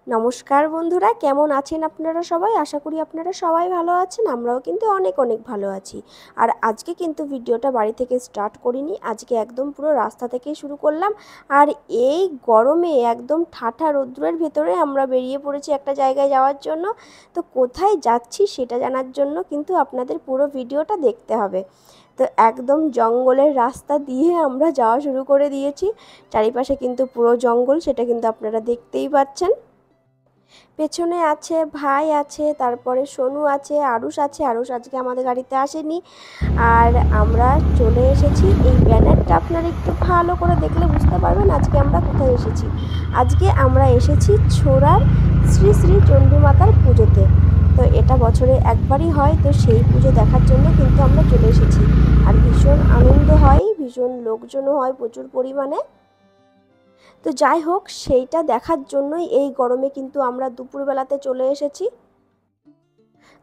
নমস্কার বন্ধুরা, কেমন আছেন আপনারা সবাই? আশা করি আপনারা সবাই ভালো আছেন। আমরাও কিন্তু অনেক অনেক ভালো আছি। আর আজকে কিন্তু ভিডিওটা বাড়ি থেকে স্টার্ট করিনি, আজকে একদম পুরো রাস্তা থেকেই শুরু করলাম। আর এই গরমে একদম ঠাঠা রৌদ্রের ভেতরে আমরা বেরিয়ে পড়েছি একটা জায়গায় যাওয়ার জন্য। তো কোথায় যাচ্ছি সেটা জানার জন্য কিন্তু আপনাদের পুরো ভিডিওটা দেখতে হবে। তো একদম জঙ্গলের রাস্তা দিয়ে আমরা যাওয়া শুরু করে দিয়েছি। চারিপাশে কিন্তু পুরো জঙ্গল, সেটা কিন্তু আপনারা দেখতেই পাচ্ছেন। পেছনে আছে ভাই আছে, তারপরে সোনু আছে, আরুষ আছে। আরুষ আজকে আমাদের গাড়িতে আসেনি। আর আমরা চলে এসেছি, এই ব্যানারটা আপনারা একটু ভালো করে দেখলে বুঝতে পারবেন আজকে আমরা কোথায় এসেছি। আজকে আমরা এসেছি ছোড়ার শ্রী শ্রী চণ্ডী মাতার পুজোতে। তো এটা বছরে একবারই হয়, তো সেই পুজো দেখার জন্য কিন্তু আমরা চলে এসেছি। আর ভীষণ আনন্দ হয়, ভীষণ লোকজনও হয় প্রচুর পরিমাণে। তো যাই হোক, সেইটা দেখার জন্যই এই গরমে কিন্তু আমরা দুপুরবেলাতে চলে এসেছি।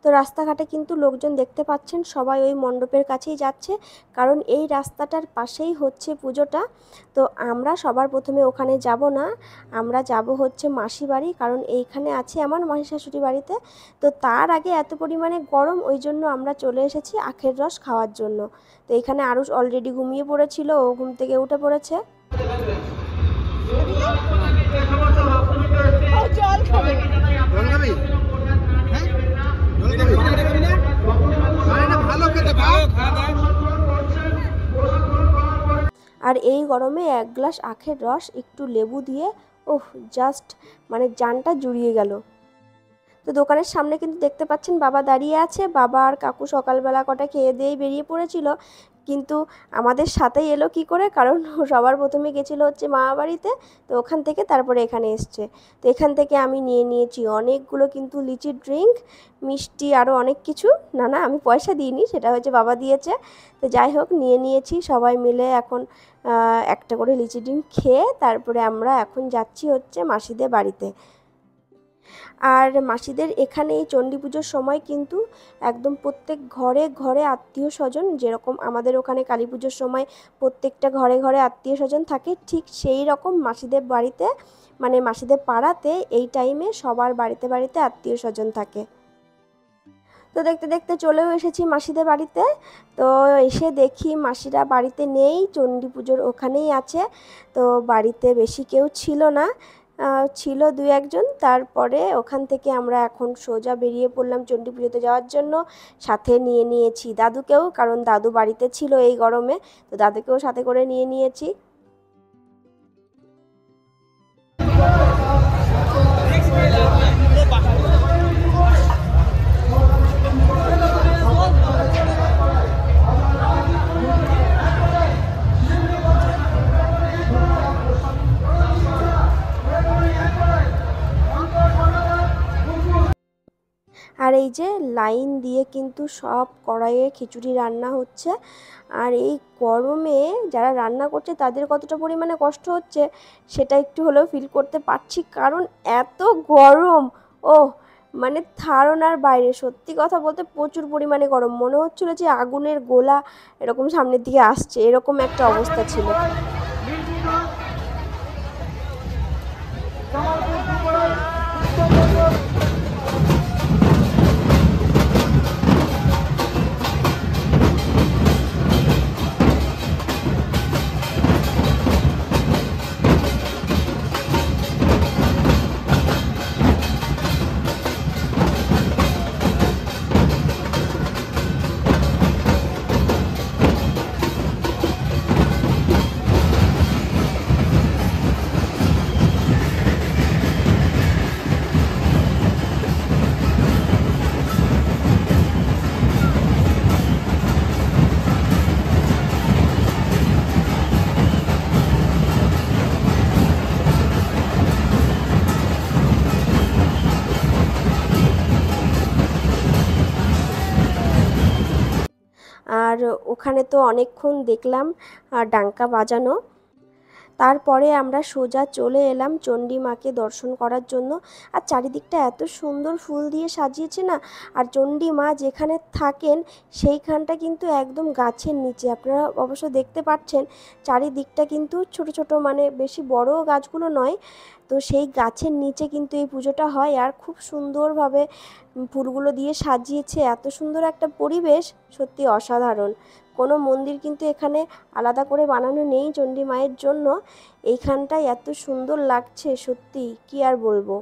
তো রাস্তাঘাটে কিন্তু লোকজন দেখতে পাচ্ছেন, সবাই ওই মণ্ডপের কাছেই যাচ্ছে, কারণ এই রাস্তাটার পাশেই হচ্ছে পুজোটা। তো আমরা সবার প্রথমে ওখানে যাব না, আমরা যাব হচ্ছে মাসি বাড়ি, কারণ এইখানে আছে আমার মাসি শাশুড়ি বাড়িতে। তো তার আগে এত পরিমাণে গরম, ওই জন্য আমরা চলে এসেছি আখের রস খাওয়ার জন্য। তো এখানে আরুষ অলরেডি ঘুমিয়ে পড়েছিল, ও ঘুম থেকে উঠে পড়েছে। আর এই গরমে এক গ্লাস আখের রস একটু লেবু দিয়ে, ওহ, জাস্ট মানে জানটা জুড়িয়ে গেল। তো দোকানের সামনে কিন্তু দেখতে পাচ্ছেন বাবা দাঁড়িয়ে আছে। বাবা আর কাকু সকালবেলা কটা খেয়ে দিয়েই বেরিয়ে পড়েছিল, কিন্তু আমাদের সাথেই এলো কি করে, কারণ সবার প্রথমে গেছিলো হচ্ছে মামা বাড়িতে। তো ওখান থেকে তারপরে এখানে এসছে। তো এখান থেকে আমি নিয়ে নিয়েছি অনেকগুলো কিন্তু লিচি ড্রিঙ্ক, মিষ্টি, আরও অনেক কিছু। না না, আমি পয়সা দিইনি, সেটা হচ্ছে বাবা দিয়েছে। তো যাই হোক, নিয়ে নিয়েছি সবাই মিলে। এখন একটা করে লিচি ড্রিঙ্ক খেয়ে তারপরে আমরা এখন যাচ্ছি হচ্ছে মাসিদের বাড়িতে। আর মাসিদের এখানে এই চণ্ডী পুজোর সময় কিন্তু একদম প্রত্যেক ঘরে ঘরে আত্মীয় স্বজন, যেরকম আমাদের ওখানে কালী পুজোর সময় প্রত্যেকটা ঘরে ঘরে আত্মীয় স্বজন থাকে, ঠিক সেই রকম মাসিদের বাড়িতে, মানে মাসিদের পাড়াতে এই টাইমে সবার বাড়িতে বাড়িতে আত্মীয় স্বজন থাকে। তো দেখতে দেখতে চলেও এসেছি মাসিদের বাড়িতে। তো এসে দেখি মাসিরা বাড়িতে নেই, চণ্ডী পুজোর ওখানেই আছে। তো বাড়িতে বেশি কেউ ছিল না, ছিল দুই একজন। তারপরে ওখান থেকে আমরা এখন সোজা বেরিয়ে পড়লাম চণ্ডী পুজোতে যাওয়ার জন্য। সাথে নিয়ে নিয়েছি দাদুকেও, কারণ দাদু বাড়িতে ছিল এই গরমে। তো দাদুকেও সাথে করে নিয়ে নিয়েছি। আর এই যে লাইন দিয়ে কিন্তু সব কড়াইয়ে খিচুড়ি রান্না হচ্ছে। আর এই গরমে যারা রান্না করছে তাদের কতটা পরিমাণে কষ্ট হচ্ছে সেটা একটু হলেও ফিল করতে পারছি, কারণ এত গরম, ও মানে ধারণার বাইরে। সত্যি কথা বলতে প্রচুর পরিমাণে গরম, মনে হচ্ছিল যে আগুনের গোলা এরকম সামনের দিকে আসছে, এরকম একটা অবস্থা ছিল। আর ওখানে তো অনেকক্ষণ দেখলাম ডাঙ্কা বাজানো। তারপরে আমরা সোজা চলে এলাম চণ্ডী মাকে দর্শন করার জন্য। আর চারিদিকটা এত সুন্দর ফুল দিয়ে সাজিয়েছে না। আর চণ্ডী মা যেখানে থাকেন সেইখানটা কিন্তু একদম গাছের নিচে, আপনারা অবশ্য দেখতে পাচ্ছেন চারিদিকটা কিন্তু ছোট ছোট, মানে বেশি বড় গাছগুলো নয়। তো তো সেই গাছের নিচে কিন্তু এই পুজোটা হয়, আর খুব সুন্দরভাবে ফুলগুলো দিয়ে সাজিয়েছে। এত সুন্দর একটা পরিবেশ, সত্যি অসাধারণ। কোনো মন্দির কিন্তু এখানে আলাদা করে বানানো নেই চণ্ডী মায়ের জন্য। এইখানটায় এত সুন্দর লাগছে, সত্যি কি আর বলবো।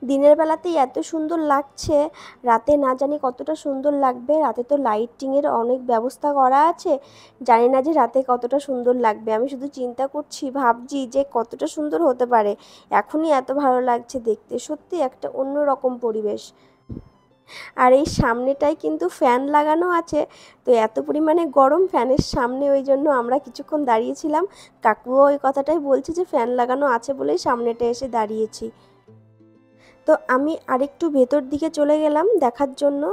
দিনের বেলাতেই এত সুন্দর লাগছে, রাতে না জানি কতটা সুন্দর লাগবে। রাতে তো লাইটিংয়ের অনেক ব্যবস্থা করা আছে, জানি না যে রাতে কতটা সুন্দর লাগবে। আমি শুধু চিন্তা করছি, ভাবছি যে কতটা সুন্দর হতে পারে। এখনই এত ভালো লাগছে দেখতে, সত্যি একটা অন্যরকম পরিবেশ। আর এই সামনেটায় কিন্তু ফ্যান লাগানো আছে, তো এত পরিমাণে গরম ফ্যানের সামনে, ওই জন্য আমরা কিছুক্ষণ দাঁড়িয়েছিলাম। কাকুও ওই কথাটাই বলছে যে ফ্যান লাগানো আছে বলেই সামনেটা এসে দাঁড়িয়েছি। তো আমি আরেকটু ভেতর দিকে চলে গেলাম দেখার জন্য।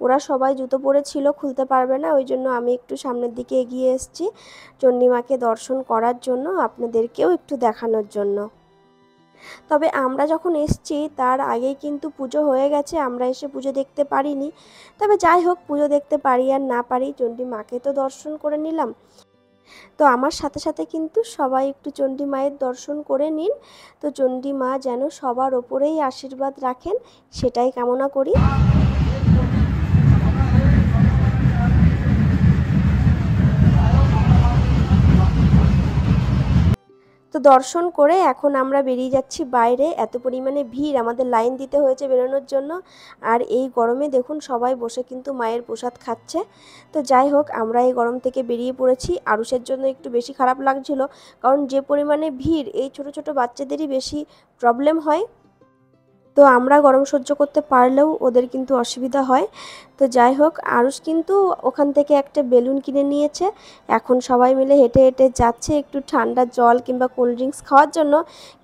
ওরা সবাই জুতো পরেছিল, খুলতে পারবে না, ওই জন্য আমি একটু সামনের দিকে এগিয়ে এসেছি চণ্ডীমাকে দর্শন করার জন্য, আপনাদেরকেও একটু দেখানোর জন্য। তবে আমরা যখন এসেছি তার আগেই কিন্তু পুজো হয়ে গেছে, আমরা এসে পুজো দেখতে পারিনি। তবে যাই হোক, পুজো দেখতে পারি আর না পারি, চণ্ডী মাকে তো দর্শন করে নিলাম। তো আমার সাথে সাথে কিন্তু সবাই একটু চণ্ডী মায়ের দর্শন করে নিন। তো চণ্ডী মা যেন সবার ওপরেই আশীর্বাদ রাখেন, সেটাই কামনা করি। তো দর্শন করে এখন আমরা বেরিয়ে যাচ্ছি বাইরে। এত পরিমাণে ভিড়, আমাদের লাইন দিতে হয়েছে বেরোনোর জন্য। আর এই গরমে দেখুন সবাই বসে কিন্তু মায়ের প্রসাদ খাচ্ছে। তো যাই হোক, আমরা এই গরম থেকে বেরিয়ে পড়েছি। আরুষের জন্য একটু বেশি খারাপ লাগছিল, কারণ যে পরিমাণে ভিড়, এই ছোট ছোট বাচ্চাদেরই বেশি প্রবলেম হয়। তো আমরা গরম সহ্য করতে পারলেও ওদের কিন্তু অসুবিধা হয়। তো যাই হোক, আরুষ কিন্তু ওখান থেকে একটা বেলুন কিনে নিয়েছে। এখন সবাই মিলে হেঁটে হেঁটে যাচ্ছে একটু ঠান্ডা জল কিংবা কোল্ড ড্রিঙ্কস খাওয়ার জন্য।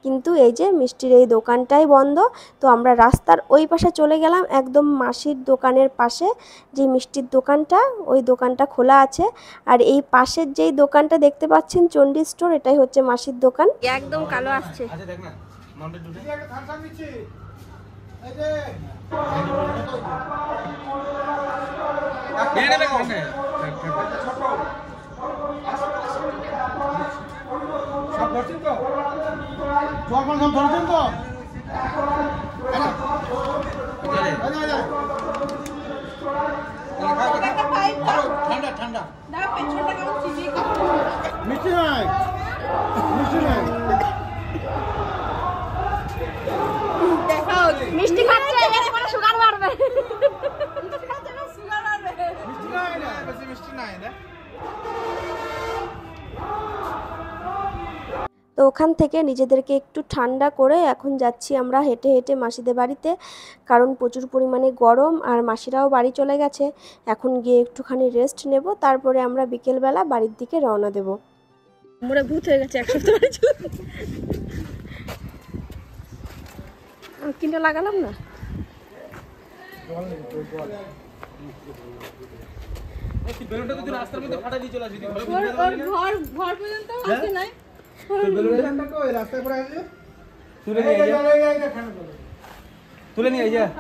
কিন্তু এই যে মিষ্টির এই দোকানটাই বন্ধ। তো আমরা রাস্তার ওই পাশে চলে গেলাম, একদম মাসির দোকানের পাশে যে মিষ্টির দোকানটা, ওই দোকানটা খোলা আছে। আর এই পাশের যেই দোকানটা দেখতে পাচ্ছেন চণ্ডী স্টোর, এটাই হচ্ছে মাসির দোকান। একদম কালো আসছে। মিষ্টি খাচ্ছে, এর পরে সুগার বাড়বে। তো ওখান থেকে নিজেদেরকে একটু ঠান্ডা করে এখন যাচ্ছি আমরা হেঁটে হেঁটে মাসিদের বাড়িতে, কারণ প্রচুর পরিমাণে গরম আর মাসিরাও বাড়ি চলে গেছে। এখন গিয়ে একটুখানি রেস্ট নেব, তারপরে আমরা বিকেলবেলা বাড়ির দিকে রওনা দেব। মোরে ভূত হয়ে গেছে, এক সপ্তাহ বাড়ি চলে কিনটা লাগালাম না।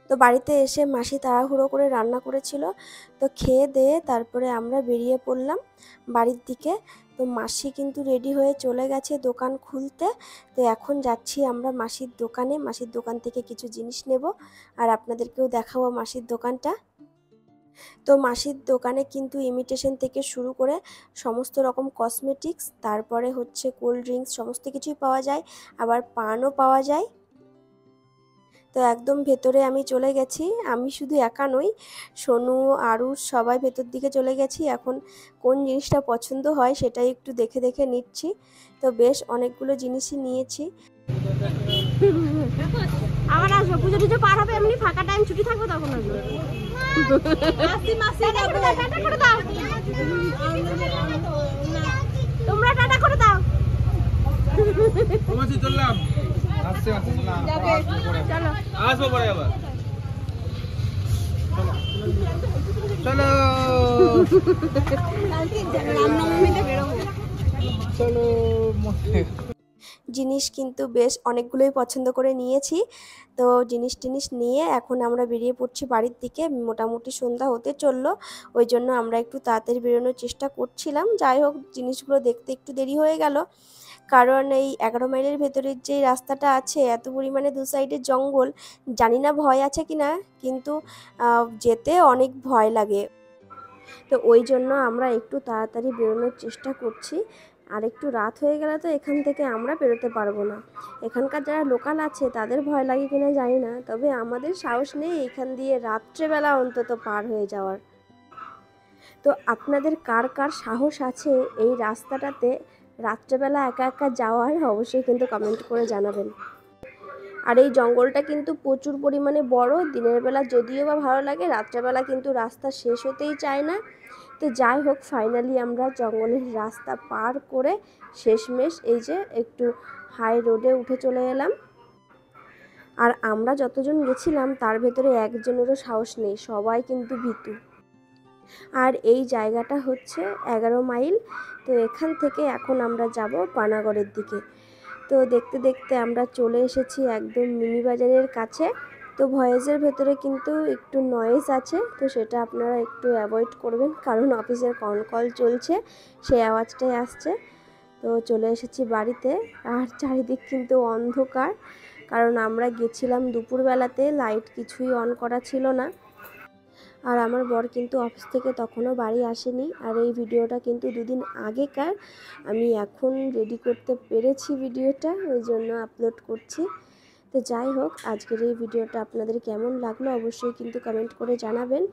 তো বাড়িতে এসে মাসি তাড়াহুড়ো করে রান্না করেছিল, তো খেয়ে দিয়ে তারপরে আমরা বেরিয়ে পড়লাম বাড়ির দিকে। তো মাসি কিন্তু রেডি হয়ে চলে গেছে দোকান খুলতে। তো এখন যাচ্ছি আমরা মাসির দোকানে, মাসির দোকান থেকে কিছু জিনিস নেব আর আপনাদেরকেও দেখাবো মাসির দোকানটা। তো মাসির দোকানে কিন্তু ইমিটেশন থেকে শুরু করে সমস্ত রকম কসমেটিক্স, তারপরে হচ্ছে কোল্ড ড্রিঙ্কস, সমস্ত কিছুই পাওয়া যায়, আবার পানও পাওয়া যায়। তো একদম ভেতরে আমি চলে গেছি, আমি শুধু একা নই, সোনু আরুষ সবাই ভেতর দিকে চলে গেছি। এখন কোন জিনিসটা পছন্দ হয় সেটাই একটু দেখে দেখে নিচ্ছি। তো বেশ অনেকগুলো জিনিসই নিয়েছি। আমার আসবে পুজো টুজো পার হবে, এমনি ফাঁকা টাইম ছুটি থাকবে তখন আসবে। তোমরা টাটা করে দাও। চললাম আসবো পরে আবার। চলো চলো। জিনিস কিন্তু বেশ অনেকগুলোই পছন্দ করে নিয়েছি। তো জিনিস টিনিস নিয়ে এখন আমরা বেরিয়ে পড়ছি বাড়ির দিকে। মোটামুটি সন্ধ্যা হতে চললো, ওই জন্য আমরা একটু তাড়াতাড়ি বেরোনোর চেষ্টা করছিলাম। যাই হোক, জিনিসগুলো দেখতে একটু দেরি হয়ে গেল, কারণ এই 11 মাইলের ভেতরের যেই রাস্তাটা আছে এত পরিমাণে দু সাইডে জঙ্গল, জানি না ভয় আছে কি না, কিন্তু যেতে অনেক ভয় লাগে। তো ওই জন্য আমরা একটু তাড়াতাড়ি বেরোনোর চেষ্টা করছি। আর একটু রাত হয়ে গেলে তো এখান থেকে আমরা বেরোতে পারবো না। এখানকার যারা লোকাল আছে তাদের ভয় লাগে কিনা জানি না, তবে আমাদের সাহস নেই এখান দিয়ে রাত্রেবেলা অন্তত পার হয়ে যাওয়ার। তো আপনাদের কার কার সাহস আছে এই রাস্তাটাতে রাত্রেবেলা একা একা যাওয়ার, অবশ্যই কিন্তু কমেন্ট করে জানাবেন। আর এই জঙ্গলটা কিন্তু প্রচুর পরিমাণে বড়, দিনের বেলা যদিও বা ভালো লাগে, রাত্রেবেলা কিন্তু রাস্তা শেষ হতেই চায় না। তো যাই হোক, ফাইনালি আমরা জঙ্গলের রাস্তা পার করে শেষমেশ এই যে একটু হাই রোডে উঠে চলে এলাম। আর আমরা যতজন গেছিলাম তার ভেতরে একজনেরও সাহস নেই, সবাই কিন্তু ভীতু। আর এই জায়গাটা হচ্ছে 11 মাইল। তো এখান থেকে এখন আমরা যাব পানাগড়ের দিকে। তো দেখতে দেখতে আমরা চলে এসেছি একদম মিনি বাজারের কাছে। তো ভয়েসের ভেতরে কিন্তু একটু নয়েজ আছে, তো সেটা আপনারা একটু অ্যাভয়েড করবেন, কারণ অফিসের কল চলছে, সেই আওয়াজটাই আসছে। তো চলে এসেছি বাড়িতে। আর চারিদিক কিন্তু অন্ধকার, কারণ আমরা গেছিলাম দুপুরবেলাতে, লাইট কিছুই অন করা ছিল না। আর আমার বর কিন্তু অফিস থেকে তখনও বাড়ি আসেনি। আর এই ভিডিওটা কিন্তু দুদিন আগেকার, আমি এখন রেডি করতে পেরেছি ভিডিওটা, ওই জন্য আপলোড করছি। তো যাই হোক, আজকের এই ভিডিওটা আপনাদের কেমন লাগলো অবশ্যই কিন্তু কমেন্ট করে জানাবেন।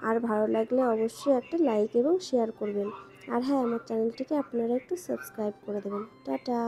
আর ভালো লাগলে অবশ্যই একটা লাইক এবং শেয়ার করবেন। আর হ্যাঁ, আমার চ্যানেলটিকে আপনারা একটু সাবস্ক্রাইব করে দেবেন। টাটা।